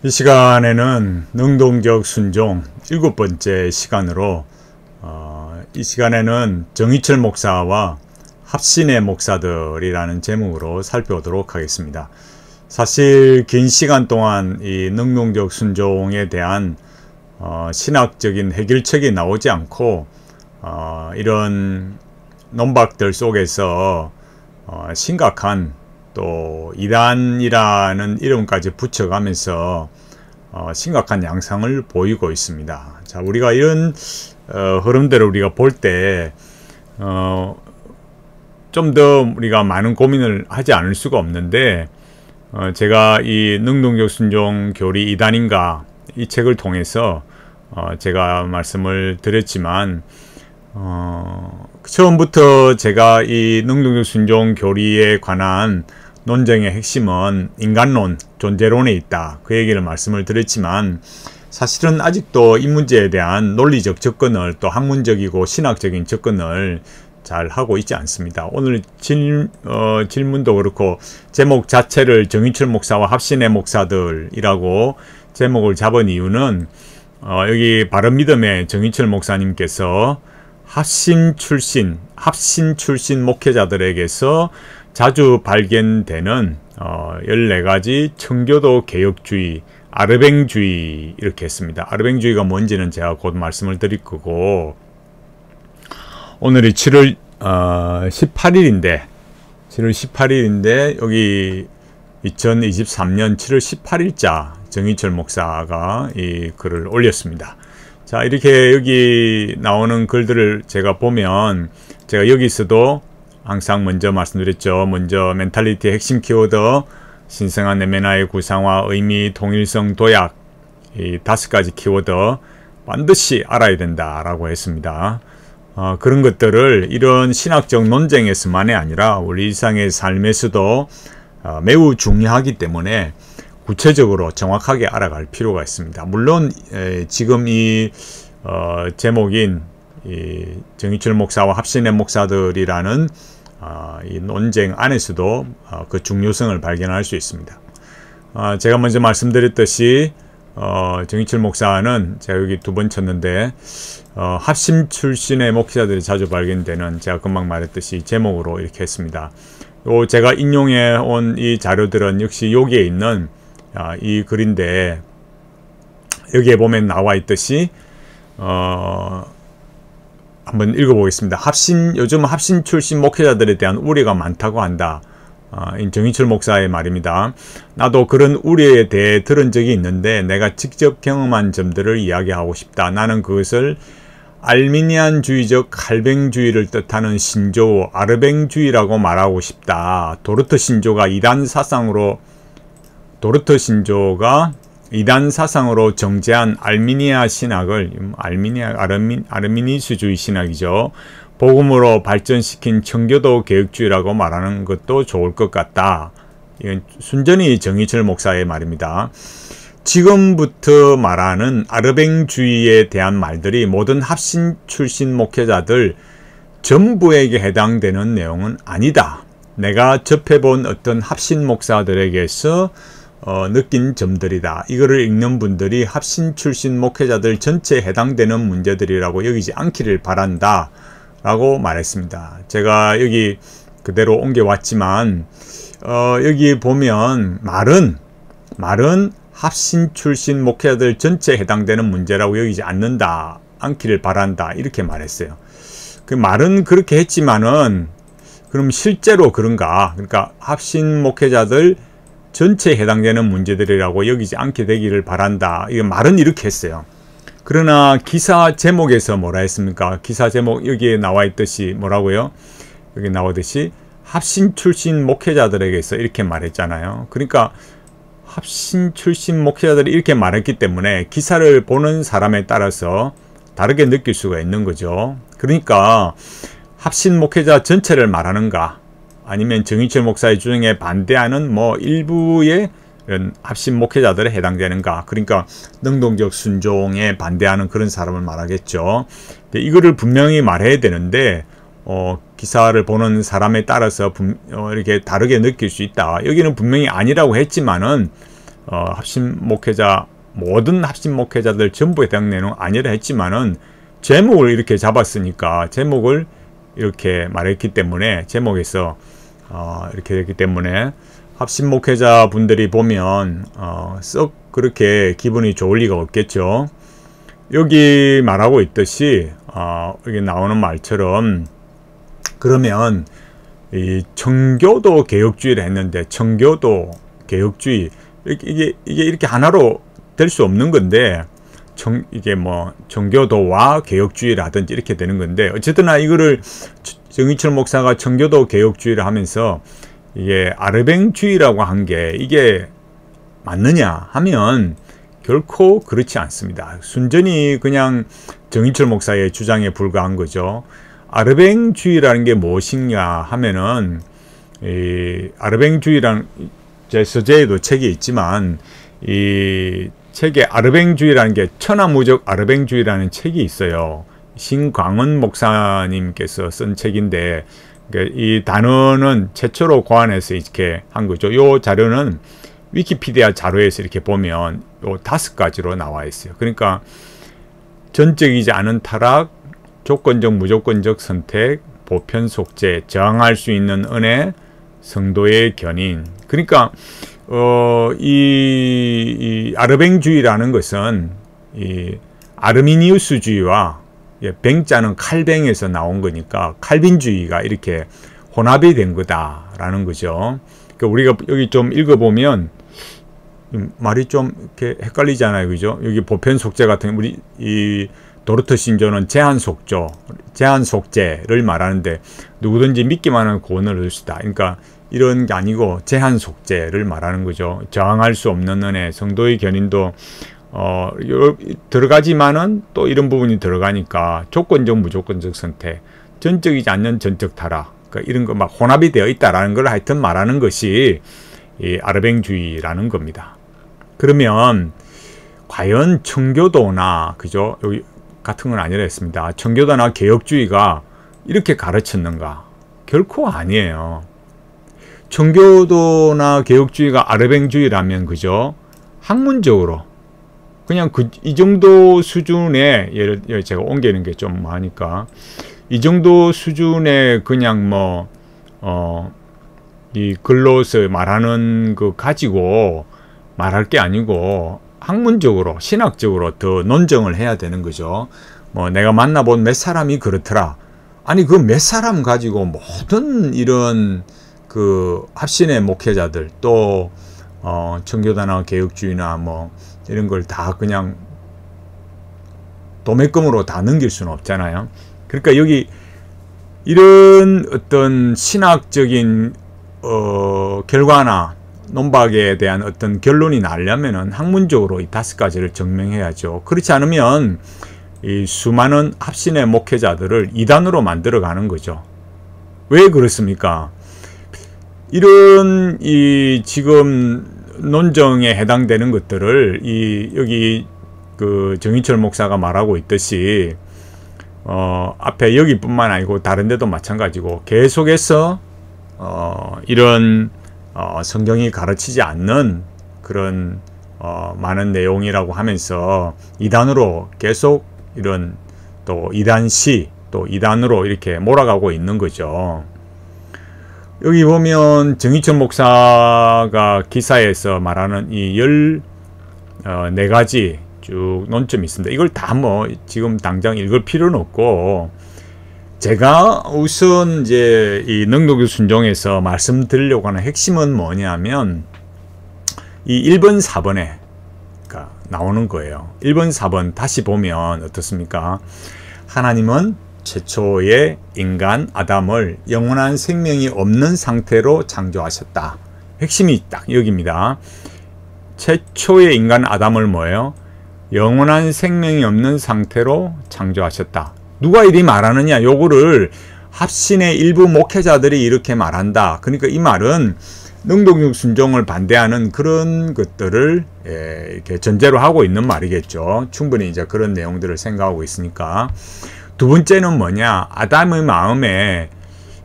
이 시간에는 능동적 순종 7번째 시간으로 이 시간에는 정의철 목사와 합신의 목사들이라는 제목으로 살펴보도록 하겠습니다. 사실 긴 시간 동안 이 능동적 순종에 대한 신학적인 해결책이 나오지 않고 이런 논박들 속에서 심각한 또 이단이라는 이름까지 붙여가면서 심각한 양상을 보이고 있습니다. 자, 우리가 이런 흐름대로 우리가 볼 때 좀 더 우리가 많은 고민을 하지 않을 수가 없는데 제가 이 능동적 순종 교리 이단인가 이 책을 통해서 제가 말씀을 드렸지만 처음부터 제가 이 능동적 순종 교리에 관한 논쟁의 핵심은 인간론, 존재론에 있다. 그 얘기를 말씀을 드렸지만 사실은 아직도 이 문제에 대한 논리적 접근을 또 학문적이고 신학적인 접근을 잘 하고 있지 않습니다. 오늘 질문도 그렇고 제목 자체를 정의철 목사와 합신의 목사들이라고 제목을 잡은 이유는 여기 바른믿음의 정의철 목사님께서 합신 출신 목회자들에게서 자주 발견되는 14가지 청교도 개혁주의, 아르뱅주의 이렇게 했습니다. 아르뱅주의가 뭔지는 제가 곧 말씀을 드릴 거고, 오늘이 7월 18일인데 여기 2023년 7월 18일자 정의철 목사가 이 글을 올렸습니다. 자, 이렇게 여기 나오는 글들을 제가 보면 제가 여기서도 항상 먼저 말씀드렸죠. 먼저 멘탈리티의 핵심 키워드, 신성한 내면화의 구상화, 의미, 통일성, 도약, 이 5가지 키워드 반드시 알아야 된다라고 했습니다. 그런 것들을 이런 신학적 논쟁에서만이 아니라 우리 일상의 삶에서도 매우 중요하기 때문에 구체적으로 정확하게 알아갈 필요가 있습니다. 물론 지금 이 제목인 이 정의철 목사와 합신의 목사들이라는 이 논쟁 안에서도 그 중요성을 발견할 수 있습니다. 제가 먼저 말씀드렸듯이 정의철 목사는 제가 여기 2번 쳤는데 합신 출신의 목사들이 자주 발견되는, 제가 금방 말했듯이 제목으로 이렇게 했습니다. 제가 인용해 온 이 자료들은 역시 여기에 있는 이 글인데, 여기에 보면 나와 있듯이 한번 읽어보겠습니다. 요즘 합신 출신 목회자들에 대한 우려가 많다고 한다. 정의철 목사의 말입니다. 나도 그런 우려에 대해 들은 적이 있는데 내가 직접 경험한 점들을 이야기하고 싶다. 나는 그것을 알미니안주의적 칼뱅주의를 뜻하는 신조, 아르뱅주의라고 말하고 싶다. 도르트 신조가 이단 사상으로 정제한 알미니아 신학을, 아르미니스주의 신학이죠, 복음으로 발전시킨 청교도 개혁주의라고 말하는 것도 좋을 것 같다. 이건 순전히 정의철 목사의 말입니다. 지금부터 말하는 아르뱅주의에 대한 말들이 모든 합신 출신 목회자들 전부에게 해당되는 내용은 아니다. 내가 접해본 어떤 합신 목사들에게서 느낀 점들이다. 이거를 읽는 분들이 합신 출신 목회자들 전체에 해당되는 문제들이라고 여기지 않기를 바란다 라고 말했습니다. 제가 여기 그대로 옮겨왔지만 여기 보면 말은 합신 출신 목회자들 전체에 해당되는 문제라고 여기지 않기를 바란다 이렇게 말했어요. 그 말은 그렇게 했지만은 그럼 실제로 그런가? 그러니까 합신 목회자들 전체에 해당되는 문제들이라고 여기지 않게 되기를 바란다. 이 말은 이렇게 했어요. 그러나 기사 제목에서 뭐라 했습니까? 기사 제목 여기에 나와 있듯이 뭐라고요? 여기 나오듯이 합신 출신 목회자들에게서 이렇게 말했잖아요. 그러니까 합신 출신 목회자들이 이렇게 말했기 때문에 기사를 보는 사람에 따라서 다르게 느낄 수가 있는 거죠. 그러니까 합신 목회자 전체를 말하는가? 아니면 정의철 목사의 주장에 반대하는 일부의 이런 합신 목회자들에 해당되는가? 그러니까 능동적 순종에 반대하는 그런 사람을 말하겠죠. 이거를 분명히 말해야 되는데 기사를 보는 사람에 따라서 이렇게 다르게 느낄 수 있다. 여기는 분명히 아니라고 했지만은 합심 목회자 모든 합심 목회자들 전부에 대한 내용 아니라 했지만은 제목을 이렇게 잡았으니까 제목을 이렇게 말했기 때문에 제목에서 이렇게 됐기 때문에 합심 목회자 분들이 보면 썩 그렇게 기분이 좋을 리가 없겠죠. 여기 말하고 있듯이 여기 나오는 말처럼 그러면 이 청교도 개혁주의를 했는데 청교도 개혁주의 이게 이렇게 하나로 될 수 없는 건데 이게 뭐 청교도와 개혁주의라든지 이렇게 되는 건데 어쨌거나 이거를 정의철 목사가 청교도 개혁주의를 하면서 이게 아르뱅주의라고 한 게 이게 맞느냐 하면 결코 그렇지 않습니다. 순전히 그냥 정의철 목사의 주장에 불과한 거죠. 아르뱅주의라는 게 무엇이냐 하면은 이 아르뱅주의라는 제 서재에도 책이 있지만 이 책에 아르뱅주의라는 게 천하무적 아르뱅주의라는 책이 있어요. 신광은 목사님께서 쓴 책인데 이 단어는 최초로 고안해서 이렇게 한 거죠. 이 자료는 위키피디아 자료에서 이렇게 보면 요 5가지로 나와 있어요. 그러니까 전적이지 않은 타락, 조건적 무조건적 선택, 보편 속죄, 저항할 수 있는 은혜, 성도의 견인. 그러니까 이 아르뱅주의라는 것은 이 아르미니우스주의와 뱅자는 칼뱅에서 나온 거니까 칼빈주의가 이렇게 혼합이 된 거다라는 거죠. 그러니까 우리가 여기 좀 읽어보면 말이 좀 이렇게 헷갈리잖아요, 그죠? 여기 보편 속죄 같은 우리 이 도르트 신조는 제한 속죄를 말하는데 누구든지 믿기만 하는 구원을 얻을 수 있다. 그러니까 이런 게 아니고 제한 속죄를 말하는 거죠. 저항할 수 없는 은혜, 성도의 견인도 들어가지만은 또 이런 부분이 들어가니까 조건적 무조건적 선택, 전적이지 않는 전적 타락, 그러니까 이런 거 막 혼합이 되어 있다라는 걸 하여튼 말하는 것이 이 아르뱅주의라는 겁니다. 그러면 과연 청교도나 그죠? 여기 같은 건 아니라 했습니다. 청교도나 개혁주의가 이렇게 가르쳤는가? 결코 아니에요. 청교도나 개혁주의가 아르뱅주의라면 그죠? 학문적으로 그냥 이 정도 수준의 예를 제가 옮기는 게 좀 많으니까 이 정도 수준의 그냥 뭐 이 글로서 말하는 거 가지고 말할 게 아니고 학문적으로 신학적으로 더 논증을 해야 되는 거죠. 뭐 내가 만나본 몇 사람이 그렇더라. 아니 그 몇 사람 가지고 모든 이런 그 합신의 목회자들 또 청교도나 개혁주의나 뭐 이런 걸 다 그냥 도매금으로 다 넘길 수는 없잖아요. 그러니까 여기 이런 어떤 신학적인 결과나 논박에 대한 어떤 결론이 나려면은 학문적으로 이 5가지를 증명해야죠. 그렇지 않으면 이 수많은 합신의 목회자들을 이단으로 만들어가는 거죠. 왜 그렇습니까? 이런 이 지금 논정에 해당되는 것들을 여기 그 정인철 목사가 말하고 있듯이 앞에 여기뿐만 아니고 다른 데도 마찬가지고 계속해서 이런 성경이 가르치지 않는 그런 많은 내용이라고 하면서 이단으로 계속 이런 또 이단시 또 이단으로 이렇게 몰아가고 있는 거죠. 여기 보면 정인철 목사가 기사에서 말하는 이 14가지 쭉 논점이 있습니다. 이걸 다 뭐 지금 당장 읽을 필요는 없고 제가 우선 이제 이 능동적 순종에서 말씀드리려고 하는 핵심은 뭐냐면 이 1번 4번에 나오는 거예요. 1번 4번 다시 보면 어떻습니까? 하나님은 최초의 인간 아담을 영원한 생명이 없는 상태로 창조하셨다. 핵심이 딱 여기입니다. 최초의 인간 아담을 뭐예요? 영원한 생명이 없는 상태로 창조하셨다. 누가 이리 말하느냐? 요거를 합신의 일부 목회자들이 이렇게 말한다. 그러니까 이 말은 능동적 순종을 반대하는 그런 것들을 이렇게 전제로 하고 있는 말이겠죠. 충분히 이제 그런 내용들을 생각하고 있으니까. 두 번째는 뭐냐? 아담의 마음에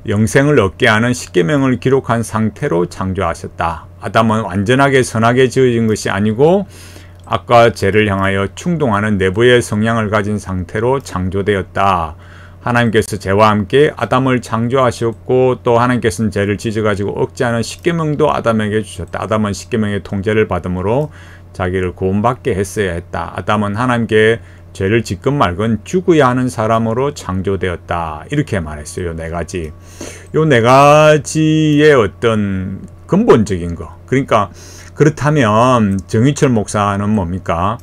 영생을 얻게 하는 십계명을 기록한 상태로 창조하셨다. 아담은 완전하게 선하게 지어진 것이 아니고 악과 죄를 향하여 충동하는 내부의 성향을 가진 상태로 창조되었다. 하나님께서 죄와 함께 아담을 창조하셨고 또 하나님께서는 죄를 지져가지고 억제하는 십계명도 아담에게 주셨다. 아담은 십계명의 통제를 받음으로 자기를 구원받게 했어야 했다. 아담은 하나님께 죄를 짓건 말건 죽어야 하는 사람으로 창조되었다. 이렇게 말했어요. 네 가지. 요 네 가지의 어떤 근본적인 거. 그러니까 그렇다면 정의철 목사는 뭡니까?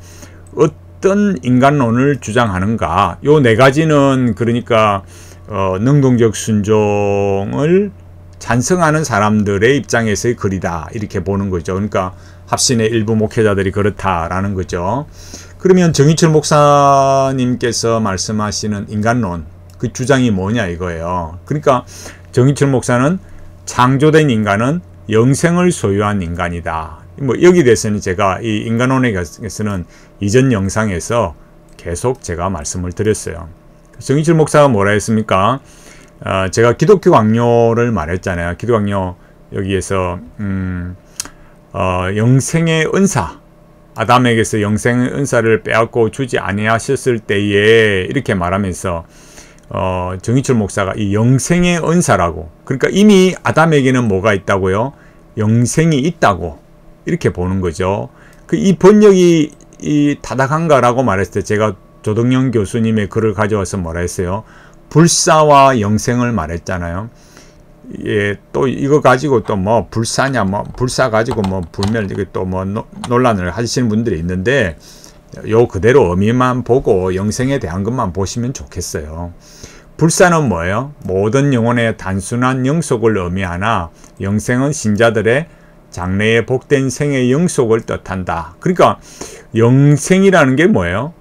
어떤 인간론을 주장하는가? 요 네 가지는 그러니까 능동적 순종을 찬성하는 사람들의 입장에서의 글이다. 이렇게 보는 거죠. 그러니까 합신의 일부 목회자들이 그렇다라는 거죠. 그러면 정의철 목사님께서 말씀하시는 인간론, 그 주장이 뭐냐 이거예요. 그러니까 정의철 목사는 창조된 인간은 영생을 소유한 인간이다. 뭐 여기 대해서는 제가 이 인간론에 대해서는 이전 영상에서 계속 제가 말씀을 드렸어요. 정의철 목사가 뭐라 했습니까? 제가 기독교 강요를 말했잖아요. 기독교 강요 여기에서 영생의 은사, 아담에게서 영생의 은사를 빼앗고 주지 아니하셨을 때에 이렇게 말하면서 정의철 목사가 이 영생의 은사라고, 그러니까 이미 아담에게는 뭐가 있다고요? 영생이 있다고 이렇게 보는 거죠. 이 번역이 타당한가라고 말했을 때 제가 조동영 교수님의 글을 가져와서 뭐라 했어요? 불사와 영생을 말했잖아요. 예, 또 이거 가지고 또 뭐 불사냐, 뭐 불사 가지고 뭐 불멸, 이게 또 뭐 논란을 하시는 분들이 있는데 요 그대로 의미만 보고 영생에 대한 것만 보시면 좋겠어요. 불사는 뭐예요? 모든 영혼의 단순한 영속을 의미하나 영생은 신자들의 장래의 복된 생의 영속을 뜻한다. 그러니까 영생이라는 게 뭐예요?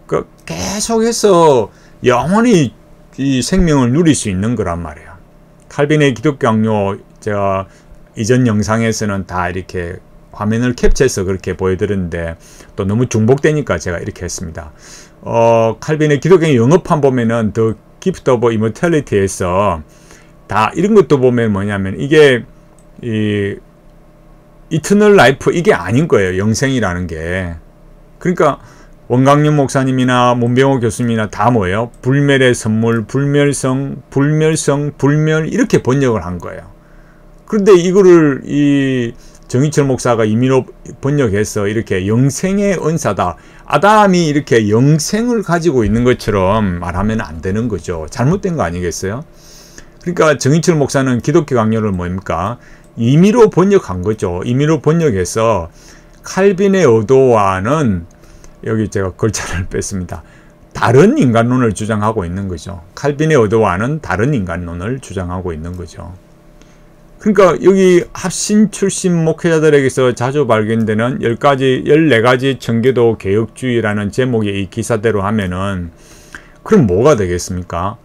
그 계속해서 영원히 이 생명을 누릴 수 있는 거란 말이에요. 칼빈의 기독교 강요 제가 이전 영상에서는 다 이렇게 화면을 캡처해서 그렇게 보여드렸는데 또 너무 중복되니까 제가 이렇게 했습니다. 칼빈의 기독교 영어판 보면은 The Gift of Immortality에서 다 이런 것도 보면 뭐냐면 이게 이 이터널 라이프 이게 아닌 거예요. 영생이라는 게. 그러니까 원광년 목사님이나 문병호 교수님이나 다 뭐예요? 불멸의 선물, 불멸성, 불멸성, 불멸 이렇게 번역을 한 거예요. 그런데 이거를 이 정의철 목사가 임의로 번역해서 이렇게 영생의 은사다. 아담이 이렇게 영생을 가지고 있는 것처럼 말하면 안 되는 거죠. 잘못된 거 아니겠어요? 그러니까 정의철 목사는 기독교 강요를 뭡니까? 임의로 번역한 거죠. 임의로 번역해서 칼빈의 의도와는 여기 제가 글자를 뺐습니다. 다른 인간론을 주장하고 있는 거죠. 칼빈의 의도와는 다른 인간론을 주장하고 있는 거죠. 그러니까 여기 합신 출신 목회자들에게서 자주 발견되는 14가지 청교도 개혁주의라는 제목의 이 기사대로 하면은 그럼 뭐가 되겠습니까?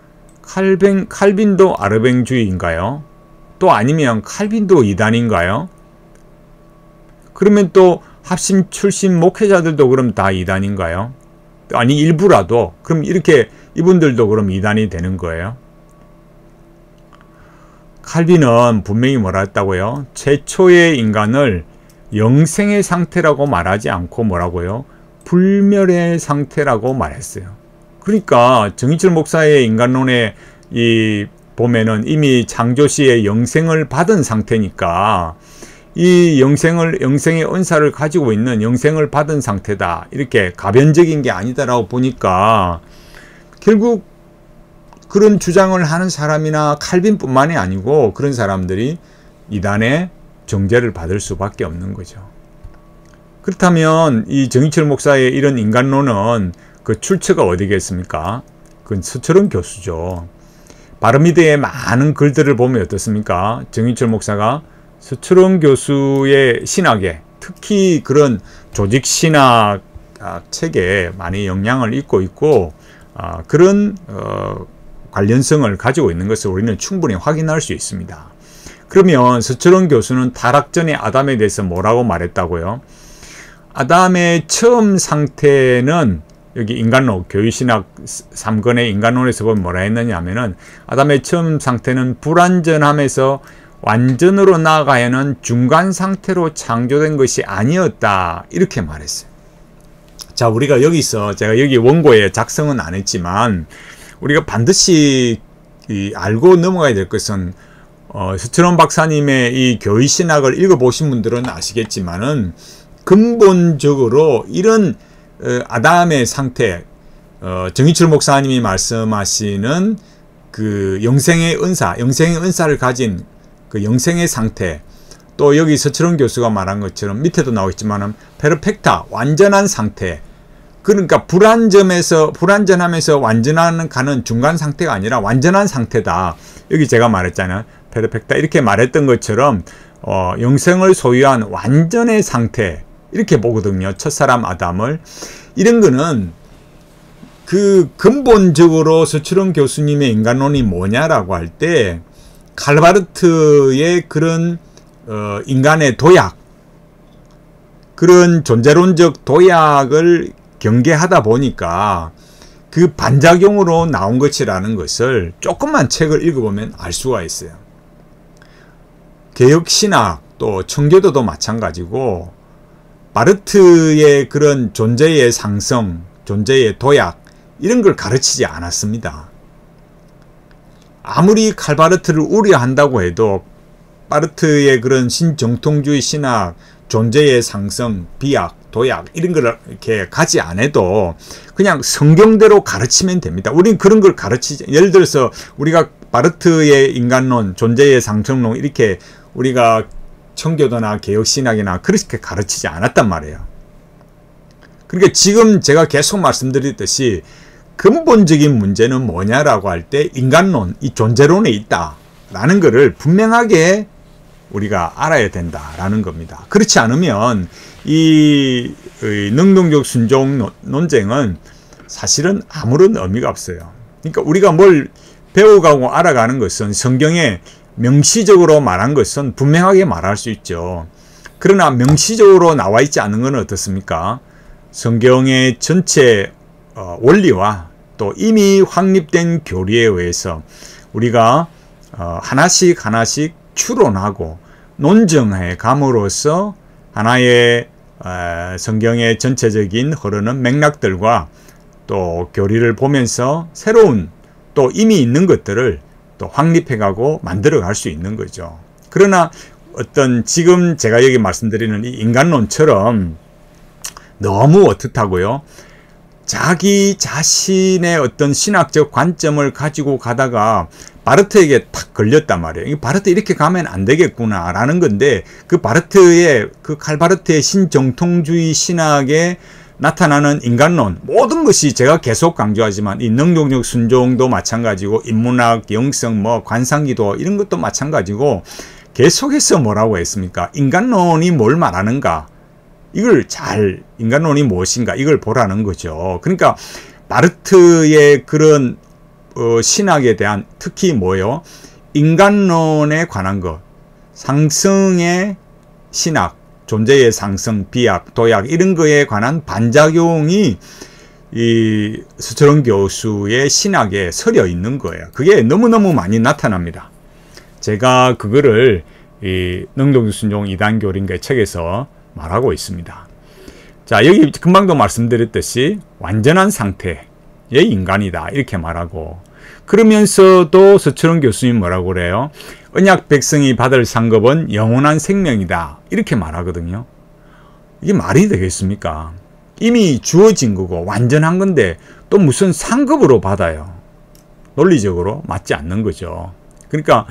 칼빈도 아르뱅주의인가요? 또 아니면 칼빈도 이단인가요? 그러면 또 합심 출신 목회자들도 그럼 다 이단인가요? 아니 일부라도 그럼 이렇게 이분들도 그럼 이단이 되는 거예요? 칼빈은 분명히 뭐라 했다고요? 최초의 인간을 영생의 상태라고 말하지 않고 뭐라고요? 불멸의 상태라고 말했어요. 그러니까 정의철 목사의 인간론에 보면은 이미 창조 시에 영생을 받은 상태니까 이 영생의 은사를 가지고 있는 영생을 받은 상태다. 이렇게 가변적인 게 아니다라고 보니까 결국 그런 주장을 하는 사람이나 칼빈뿐만이 아니고 그런 사람들이 이단의 정죄를 받을 수밖에 없는 거죠. 그렇다면 이 정의철 목사의 이런 인간론은 그 출처가 어디겠습니까? 그건 서철원 교수죠. 바르미드의 많은 글들을 보면 어떻습니까? 정의철 목사가 서철원 교수의 신학에 특히 그런 조직신학 책에 많이 영향을 입고 있고 그런 관련성을 가지고 있는 것을 우리는 충분히 확인할 수 있습니다. 그러면 서철원 교수는 타락 전의 아담에 대해서 뭐라고 말했다고요? 아담의 처음 상태는 여기 인간론, 교유신학 3권의 인간론에서 보면 뭐라 했느냐 하면은 아담의 처음 상태는 불완전함에서 완전으로 나아가야 하는 중간 상태로 창조된 것이 아니었다. 이렇게 말했어요. 자, 우리가 여기서 제가 여기 원고에 작성은 안 했지만 우리가 반드시 알고 넘어가야 될 것은 서철원 박사님의 이 교의신학을 읽어보신 분들은 아시겠지만은 근본적으로 이런 아담의 상태, 정의철 목사님이 말씀하시는 그 영생의 은사를 가진 그 영생의 상태, 또 여기 서철원 교수가 말한 것처럼 밑에도 나오겠지만은 페르펙타, 완전한 상태. 그러니까 불완전하면서 완전한 가는 중간 상태가 아니라 완전한 상태다. 여기 제가 말했잖아요. 페르펙타 이렇게 말했던 것처럼 영생을 소유한 완전의 상태 이렇게 보거든요. 첫사람 아담을. 이런 거는 그 근본적으로 서철원 교수님의 인간론이 뭐냐라고 할 때 칼바르트의 그런 인간의 도약, 그런 존재론적 도약을 경계하다 보니까 그 반작용으로 나온 것이라는 것을 조금만 책을 읽어보면 알 수가 있어요. 개혁신학 또 청교도도 마찬가지고 바르트의 그런 존재의 상성, 존재의 도약 이런 걸 가르치지 않았습니다. 아무리 칼바르트를 우려한다고 해도 바르트의 그런 신정통주의 신학, 존재의 상성, 비약, 도약 이런 걸 이렇게 가지 않아도 그냥 성경대로 가르치면 됩니다. 우리는 그런 걸 가르치지. 예를 들어서 우리가 바르트의 인간론, 존재의 상성론 이렇게 우리가 청교도나 개혁신학이나 그렇게 가르치지 않았단 말이에요. 그러니까 지금 제가 계속 말씀드렸듯이 근본적인 문제는 뭐냐라고 할 때 인간론, 이 존재론에 있다라는 것을 분명하게 우리가 알아야 된다라는 겁니다. 그렇지 않으면 이 능동적 순종 논쟁은 사실은 아무런 의미가 없어요. 그러니까 우리가 뭘 배워가고 알아가는 것은 성경에 명시적으로 말한 것은 분명하게 말할 수 있죠. 그러나 명시적으로 나와 있지 않은 건 어떻습니까? 성경의 전체 원리와 또 이미 확립된 교리에 의해서 우리가 하나씩 추론하고 논증해 감으로써 하나의 성경의 전체적인 흐르는 맥락들과 또 교리를 보면서 새로운 또 이미 있는 것들을 또 확립해가고 만들어갈 수 있는 거죠. 그러나 어떤 지금 제가 여기 말씀드리는 이 인간론처럼 너무 어떻다고요? 자기 자신의 어떤 신학적 관점을 가지고 가다가 바르트에게 탁 걸렸단 말이에요. 바르트 이렇게 가면 안 되겠구나 라는 건데 그 칼바르트의 신정통주의 신학에 나타나는 인간론 모든 것이 제가 계속 강조하지만 이 능동적 순종도 마찬가지고 인문학, 영성, 관상기도 이런 것도 마찬가지고 계속해서 뭐라고 했습니까? 인간론이 뭘 말하는가? 인간론이 무엇인가? 이걸 보라는 거죠. 그러니까 바르트의 그런 신학에 대한 특히 뭐요? 인간론에 관한 것, 상승의 신학, 존재의 상승, 비약, 도약 이런 거에 관한 반작용이 이 서철원 교수의 신학에 서려 있는 거예요. 그게 너무너무 많이 나타납니다. 제가 그거를 이 능동순종 2단 교린가 책에서 말하고 있습니다. 자, 여기 금방도 말씀드렸듯이 완전한 상태의 인간이다 이렇게 말하고, 그러면서도 서철원 교수님 뭐라고 그래요? 언약 백성이 받을 상급은 영원한 생명이다 이렇게 말하거든요. 이게 말이 되겠습니까? 이미 주어진 거고 완전한 건데 또 무슨 상급으로 받아요? 논리적으로 맞지 않는 거죠. 그러니까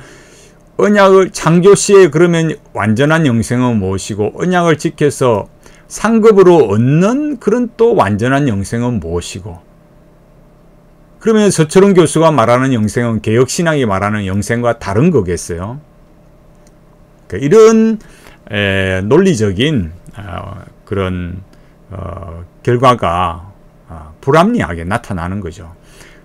언약을 창조시에 그러면 완전한 영생은 무엇이고, 언약을 지켜서 상급으로 얻는 그런 또 완전한 영생은 무엇이고, 그러면 서철원 교수가 말하는 영생은 개혁신학이 말하는 영생과 다른 거겠어요? 그러니까 이런 논리적인 그런 결과가 불합리하게 나타나는 거죠.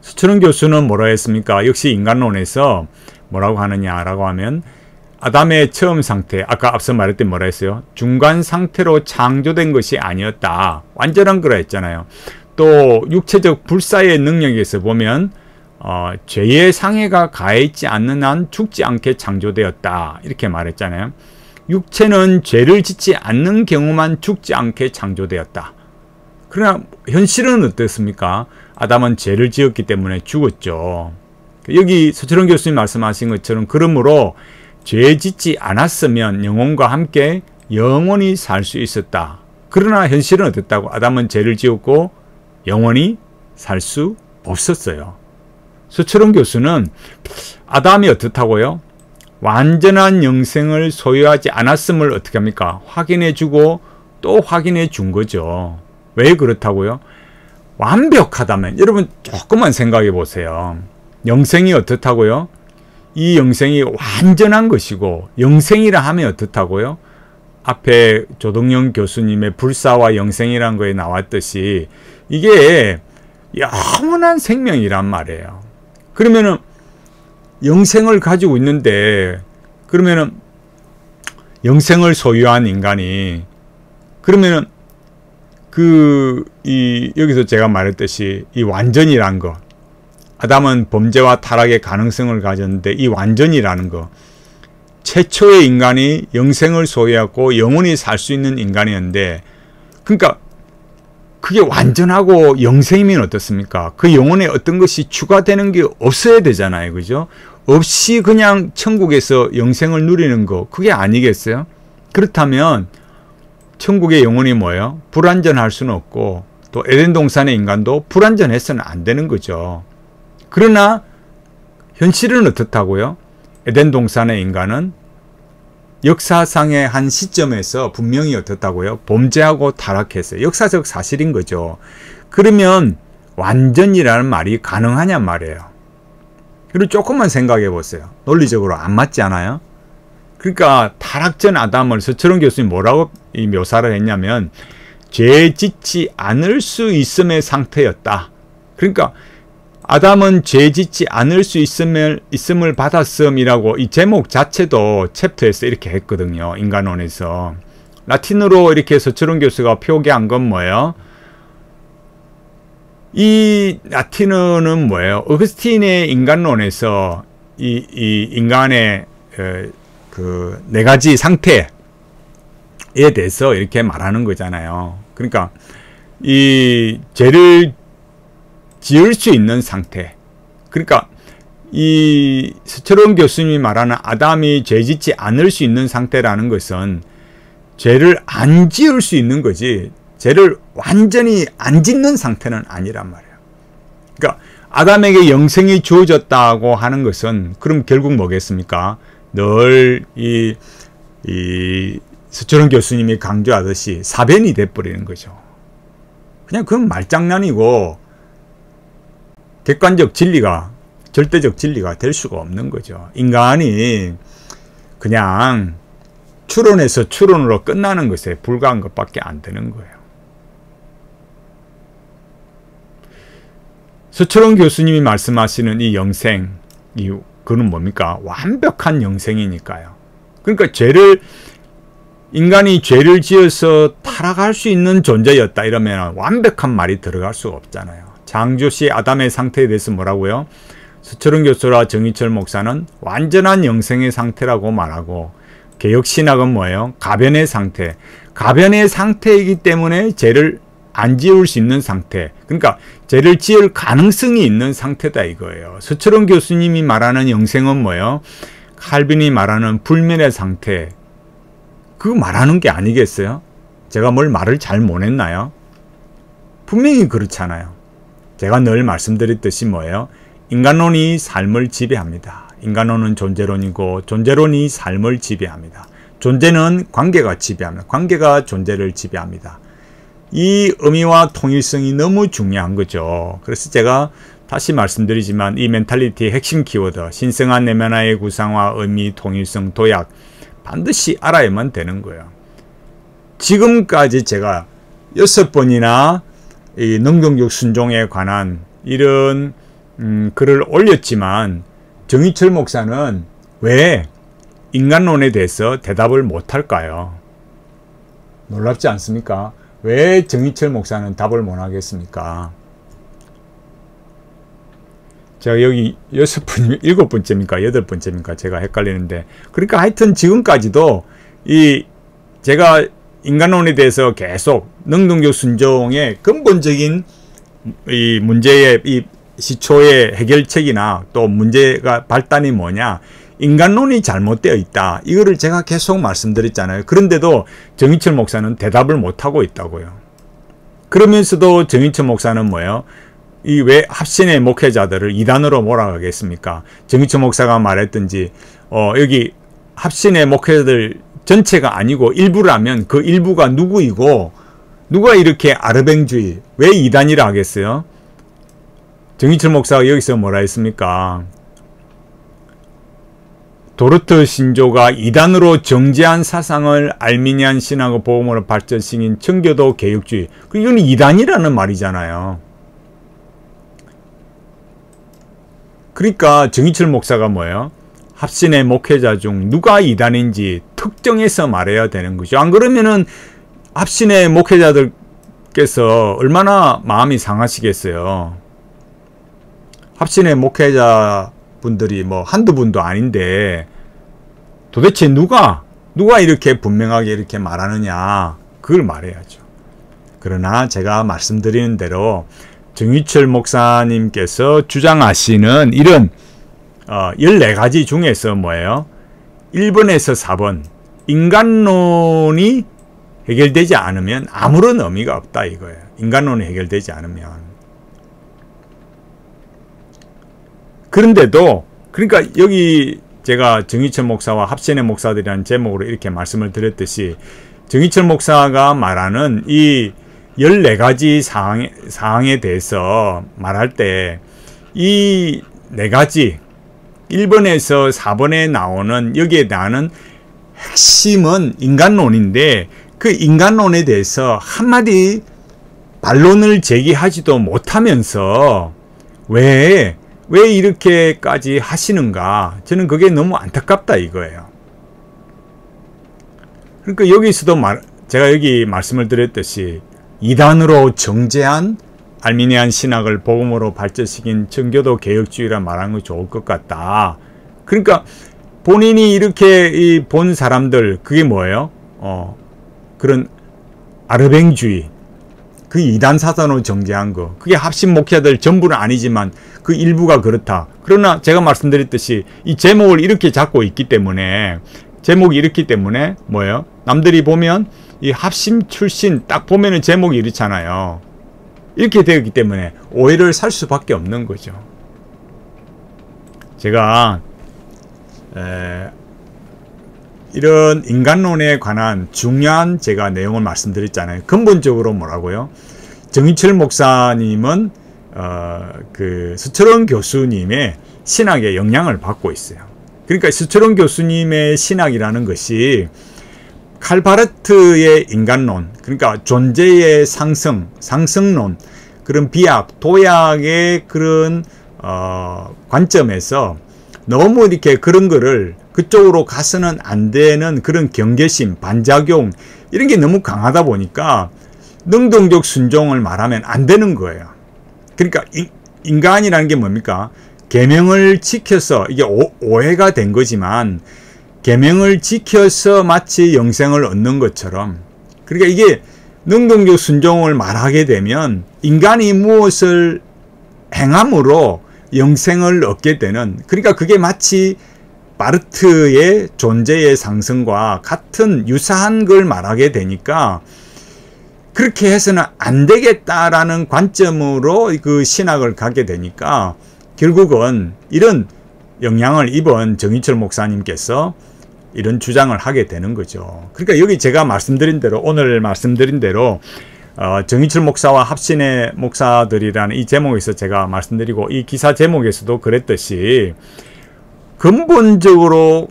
서철원 교수는 뭐라 했습니까? 역시 인간론에서 뭐라고 하느냐라고 하면 아담의 처음 상태, 아까 앞서 말했던 뭐라 했어요? 중간 상태로 창조된 것이 아니었다. 완전한 거라 했잖아요. 또 육체적 불사의 능력에서 보면 죄의 상해가 가해있지 않는 한 죽지 않게 창조되었다 이렇게 말했잖아요. 육체는 죄를 짓지 않는 경우만 죽지 않게 창조되었다. 그러나 현실은 어떻습니까? 아담은 죄를 지었기 때문에 죽었죠. 여기 서철원 교수님 말씀하신 것처럼 그러므로 죄 짓지 않았으면 영혼과 함께 영원히 살 수 있었다. 그러나 현실은 어땠다고? 아담은 죄를 지었고 영원히 살 수 없었어요. 서철원 교수는 아담이 어떻다고요? 완전한 영생을 소유하지 않았음을 어떻게 합니까? 확인해 주고 또 확인해 준 거죠. 왜 그렇다고요? 완벽하다면 여러분 조금만 생각해 보세요. 영생이 어떻다고요? 이 영생이 완전한 것이고 영생이라 하면 어떻다고요? 앞에 조동영 교수님의 불사와 영생이라는 거에 나왔듯이 이게 영원한 생명이란 말이에요. 그러면은 영생을 가지고 있는데 그러면은 영생을 소유한 인간이 그러면은 여기서 제가 말했듯이 이 완전이란 거 아담은 범죄와 타락의 가능성을 가졌는데 이 완전이라는 거 최초의 인간이 영생을 소유하고 영원히 살 수 있는 인간이었는데 그러니까 그게 완전하고 영생이면 어떻습니까? 그 영혼에 어떤 것이 추가되는 게 없어야 되잖아요. 그죠? 없이 그냥 천국에서 영생을 누리는 거 그게 아니겠어요? 그렇다면 천국의 영혼이 뭐예요? 불완전할 수는 없고 또 에덴 동산의 인간도 불완전해서는 안 되는 거죠. 그러나 현실은 어떻다고요? 에덴 동산의 인간은 역사상의 한 시점에서 분명히 어떻다고요? 범죄하고 타락했어요. 역사적 사실인 거죠. 그러면 완전이라는 말이 가능하냔 말이에요. 그리고 조금만 생각해 보세요. 논리적으로 안 맞지 않아요? 그러니까 타락 전 아담을 서철원 교수님 뭐라고 묘사를 했냐면 죄 짓지 않을 수 있음의 상태였다. 그러니까 아담은 죄 짓지 않을 수 있음을 받았음이라고 이 제목 자체도 챕터에서 이렇게 했거든요. 인간론에서. 라틴어로 이렇게 서철원 교수가 표기한 건 뭐예요? 이 라틴어는 뭐예요? 어거스틴의 인간론에서 이 인간의 그 네 가지 상태에 대해서 이렇게 말하는 거잖아요. 그러니까 이 죄를 지을 수 있는 상태. 그러니까 이 서철원 교수님이 말하는 아담이 죄 짓지 않을 수 있는 상태라는 것은 죄를 안 지을 수 있는 거지 죄를 완전히 안 짓는 상태는 아니란 말이에요. 그러니까 아담에게 영생이 주어졌다고 하는 것은 그럼 결국 뭐겠습니까? 늘 이 서철원 교수님이 강조하듯이 사변이 돼버리는 거죠. 그냥 그건 말장난이고 객관적 진리가 절대적 진리가 될 수가 없는 거죠. 인간이 그냥 추론에서 추론으로 끝나는 것에 불과한 것밖에 안 되는 거예요. 서철원 교수님이 말씀하시는 이 영생, 그는 뭡니까? 완벽한 영생이니까요. 그러니까 인간이 죄를 지어서 타락할 수 있는 존재였다 이러면 완벽한 말이 들어갈 수가 없잖아요. 창조시 아담의 상태에 대해서 뭐라고요? 서철원 교수와 정희철 목사는 완전한 영생의 상태라고 말하고 개혁신학은 뭐예요? 가변의 상태. 가변의 상태이기 때문에 죄를 안 지을 수 있는 상태. 그러니까 죄를 지을 가능성이 있는 상태다 이거예요. 서철원 교수님이 말하는 영생은 뭐예요? 칼빈이 말하는 불멸의 상태. 그거 말하는 게 아니겠어요? 제가 말을 잘 못했나요? 분명히 그렇잖아요. 제가 늘 말씀드렸듯이 뭐예요? 인간론이 삶을 지배합니다. 인간론은 존재론이고 존재론이 삶을 지배합니다. 존재는 관계가 지배합니다. 관계가 존재를 지배합니다. 이 의미와 통일성이 너무 중요한 거죠. 그래서 제가 다시 말씀드리지만 이 멘탈리티의 핵심 키워드 신성한 내면화의 구상화, 의미, 통일성, 도약 반드시 알아야만 되는 거예요. 지금까지 제가 6번이나 이 능동적 순종에 관한 이런 글을 올렸지만 정희철 목사는 왜 인간론에 대해서 대답을 못할까요? 놀랍지 않습니까? 왜 정희철 목사는 답을 못 하겠습니까? 제가 여기 6분, 7번째입니까? 8번째입니까? 제가 헷갈리는데. 그러니까 하여튼 지금까지도 제가 인간론에 대해서 계속 능동적 순종의 근본적인 이 문제의 이 시초의 해결책이나 또 문제가 발단이 뭐냐, 인간론이 잘못되어 있다, 이거를 제가 계속 말씀드렸잖아요. 그런데도 정희철 목사는 대답을 못하고 있다고요. 그러면서도 정희철 목사는 뭐예요? 이 왜 합신의 목회자들을 이단으로 몰아가겠습니까? 정희철 목사가 말했든지 여기 합신의 목회자들 전체가 아니고 일부라면 그 일부가 누구이고, 누가 이렇게 아르뱅주의, 왜 이단이라 하겠어요? 정희철 목사가 여기서 뭐라 했습니까? 도르트 신조가 이단으로 정죄한 사상을 알미니안 신학의 복음으로 발전시킨 청교도 개혁주의. 이건 이단이라는 말이잖아요. 그러니까 정희철 목사가 뭐예요? 합신의 목회자 중 누가 이단인지 특정해서 말해야 되는 거죠. 안 그러면은 합신의 목회자들께서 얼마나 마음이 상하시겠어요. 합신의 목회자 분들이 뭐 한두 분도 아닌데 도대체 누가 이렇게 분명하게 이렇게 말하느냐, 그걸 말해야죠. 그러나 제가 말씀드리는 대로 정희철 목사님께서 주장하시는 이런 14가지 중에서 뭐예요? 1번에서 4번 인간론이 해결되지 않으면 아무런 의미가 없다 이거예요. 인간론이 해결되지 않으면. 그런데도 그러니까 여기 제가 정희철 목사와 합신의 목사들이라는 제목으로 이렇게 말씀을 드렸듯이, 정희철 목사가 말하는 이 14가지 사항에 대해서 말할 때 이 4가지 1번에서 4번에 나오는 여기에 대한 핵심은 인간론인데, 그 인간론에 대해서 한마디 반론을 제기하지도 못하면서 왜 이렇게까지 하시는가, 저는 그게 너무 안타깝다 이거예요. 그러니까 여기서도 제가 여기 말씀을 드렸듯이 이단으로 정죄한 알미니안 신학을 복음으로 발전시킨 청교도 개혁주의라 말하는 거 좋을 것 같다. 그러니까 본인이 이렇게 본 사람들, 그게 뭐예요? 그런 아르뱅주의, 그 이단 사단으로 정죄한 거, 그게 합신 목회자들 전부는 아니지만 그 일부가 그렇다. 그러나 제가 말씀드렸듯이 이 제목을 이렇게 잡고 있기 때문에, 제목이 이렇기 때문에 뭐예요? 남들이 보면 이 합심 출신 딱 보면은 제목이 이렇잖아요. 이렇게 되었기 때문에 오해를 살 수밖에 없는 거죠. 제가 이런 인간론에 관한 중요한 제가 내용을 말씀드렸잖아요. 근본적으로 뭐라고요? 정희철 목사님은 그 서철원 교수님의 신학에 영향을 받고 있어요. 그러니까 서철원 교수님의 신학이라는 것이 칼바르트의 인간론, 그러니까 존재의 상승론, 그런 비약, 도약의 그런 관점에서 너무 이렇게 그런 거를 그쪽으로 가서는 안 되는 그런 경계심, 반작용, 이런 게 너무 강하다 보니까 능동적 순종을 말하면 안 되는 거예요. 그러니까 인간이라는 게 뭡니까? 계명을 지켜서, 이게 오해가 된 거지만 계명을 지켜서 마치 영생을 얻는 것처럼, 그러니까 이게 능동적 순종을 말하게 되면 인간이 무엇을 행함으로 영생을 얻게 되는, 그러니까 그게 마치 바르트의 존재의 상승과 같은 유사한 걸 말하게 되니까 그렇게 해서는 안 되겠다라는 관점으로 그 신학을 갖게 되니까 결국은 이런 영향을 입은 정희철 목사님께서 이런 주장을 하게 되는 거죠. 그러니까 여기 제가 말씀드린 대로, 오늘 말씀드린 대로 정희철 목사와 합신의 목사들이라는 이 제목에서 제가 말씀드리고, 이 기사 제목에서도 그랬듯이 근본적으로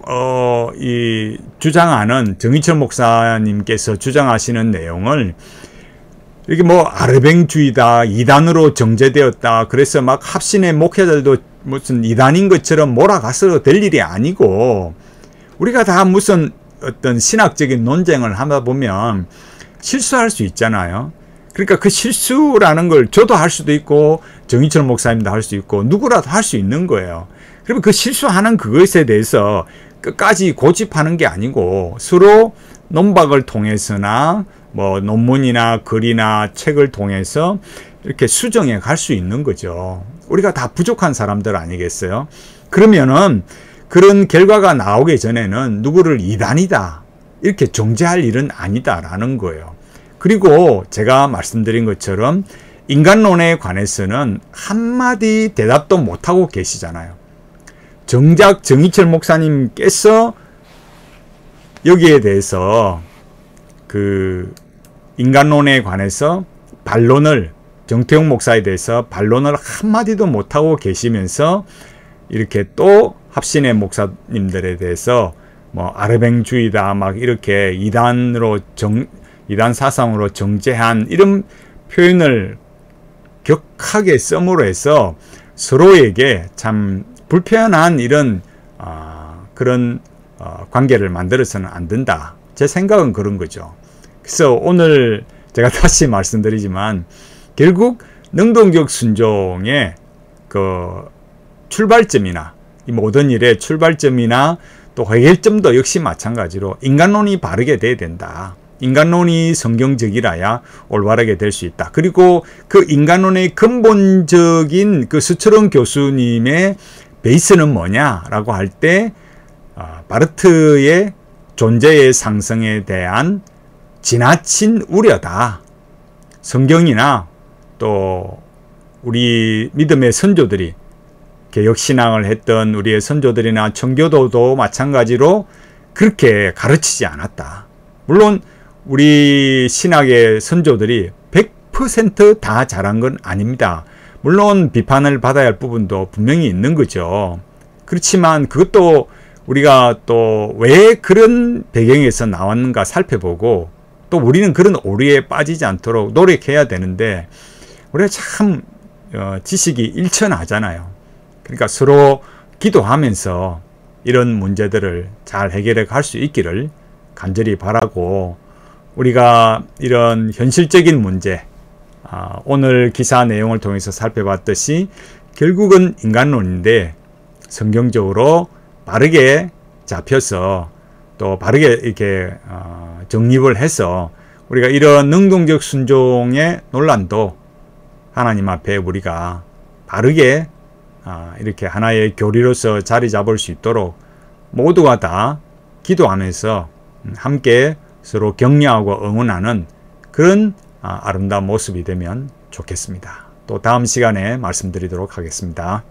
이 주장하는 정희철 목사님께서 주장하시는 내용을 이렇게 뭐 아르뱅주의다, 이단으로 정죄되었다, 그래서 막 합신의 목회자들도 무슨 이단인 것처럼 몰아가서 될 일이 아니고, 우리가 다 무슨 어떤 신학적인 논쟁을 하다 보면 실수할 수 있잖아요. 그러니까 그 실수라는 걸 저도 할 수도 있고 정인철 목사님도 할 수 있고 누구라도 할 수 있는 거예요. 그러면 그 실수하는 그것에 대해서 끝까지 고집하는 게 아니고 서로 논박을 통해서나 뭐 논문이나 글이나 책을 통해서 이렇게 수정해 갈 수 있는 거죠. 우리가 다 부족한 사람들 아니겠어요? 그러면은 그런 결과가 나오기 전에는 누구를 이단이다 이렇게 정죄할 일은 아니다라는 거예요. 그리고 제가 말씀드린 것처럼 인간론에 관해서는 한마디 대답도 못하고 계시잖아요. 정작 정인철 목사님께서 여기에 대해서 그 인간론에 관해서 반론을, 정태용 목사에 대해서 반론을 한마디도 못하고 계시면서 이렇게 또 합신의 목사님들에 대해서 뭐 아르뱅주의다 막 이렇게 이단 사상으로 정죄한 이런 표현을 격하게 씀으로 해서 서로에게 참 불편한 이런 그런 관계를 만들어서는 안 된다. 제 생각은 그런 거죠. 그래서 오늘 제가 다시 말씀드리지만 결국 능동적 순종의 그 출발점이나 이 모든 일의 출발점이나 또 해결점도 역시 마찬가지로 인간론이 바르게 돼야 된다. 인간론이 성경적이라야 올바르게 될 수 있다. 그리고 그 인간론의 근본적인 그 수철원 교수님의 베이스는 뭐냐라고 할 때 바르트의 존재의 상승에 대한 지나친 우려다. 성경이나 또 우리 믿음의 선조들이 개혁신앙을 했던 우리의 선조들이나 청교도도 마찬가지로 그렇게 가르치지 않았다. 물론 우리 신학의 선조들이 100% 다 잘한 건 아닙니다. 물론 비판을 받아야 할 부분도 분명히 있는 거죠. 그렇지만 그것도 우리가 또 왜 그런 배경에서 나왔는가 살펴보고 또 우리는 그런 오류에 빠지지 않도록 노력해야 되는데 우리가 참 지식이 일천하잖아요. 그러니까 서로 기도하면서 이런 문제들을 잘 해결해 갈 수 있기를 간절히 바라고, 우리가 이런 현실적인 문제, 오늘 기사 내용을 통해서 살펴봤듯이 결국은 인간론인데 성경적으로 바르게 잡혀서 또 바르게 이렇게 정립을 해서 우리가 이런 능동적 순종의 논란도 하나님 앞에 우리가 바르게 이렇게 하나의 교리로서 자리 잡을 수 있도록 모두가 다 기도하면서 함께 서로 격려하고 응원하는 그런 아름다운 모습이 되면 좋겠습니다. 또 다음 시간에 말씀드리도록 하겠습니다.